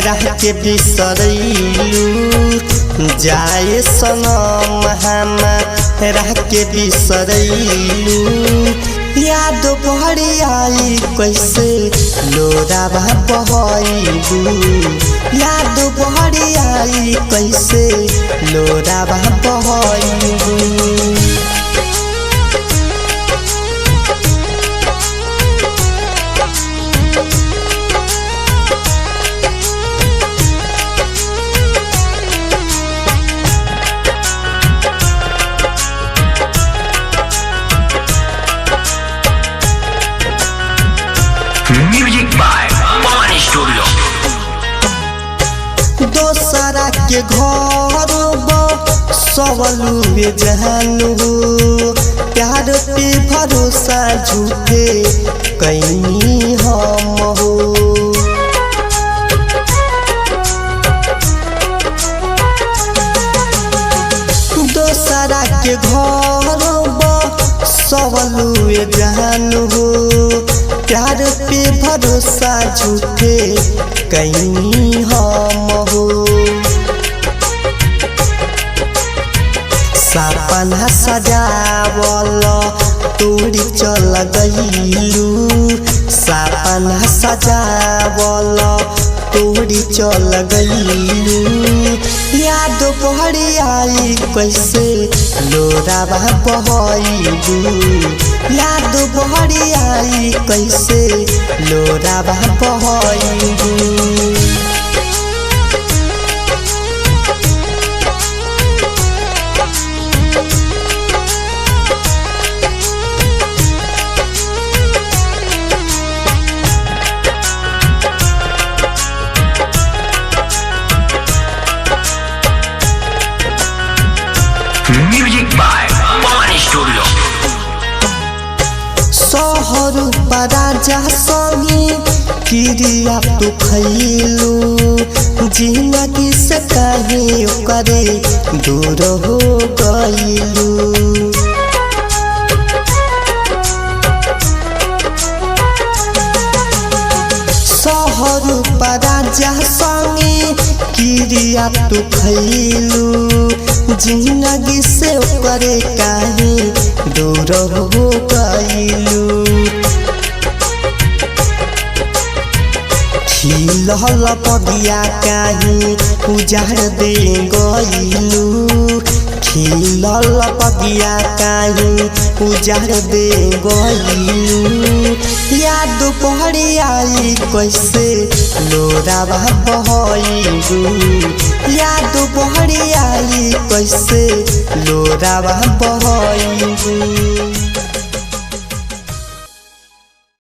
राह के बिसरैलू जाए सनम हमार राह के बिसरैलू याद पड़ी आई कैसे लोरावा बहैबू याद पड़ी आई कैसे लोरावा बहैबू। Music by Pawan studio. दोसरा के घर सबलू जानू प्यार पे भरोसा झूठे कैनी हम हो दोसरा के घर सबलू जानू प्यार पे भरोसा झूठे कैनी हम हो सपना सजावल तोड़ी चल गईलू सपना सजावल तोड़ी चल गईलू याद पड़ी आई कैसे लोरावा बहैबू याद पड़ी आई कैसे लोरावा बहैबू। Music by Pawan studio. शहर राजा संगी क्रिया तो खैलू जिंदगी से कहीं करे दूर हो गईलू शहर राजा संगी क्रिया तो खैलू जिंदगी से करे कहीं दूर हो गईलू खिलल पगिया कहीं उजाड़ दे गईलू खिलल पगिया कहीं उजाड़ दे गईलू याद पड़ी आई कैसे लोरावा बहैबू याद पड़ी आई कैसे लोरावा बहैबू।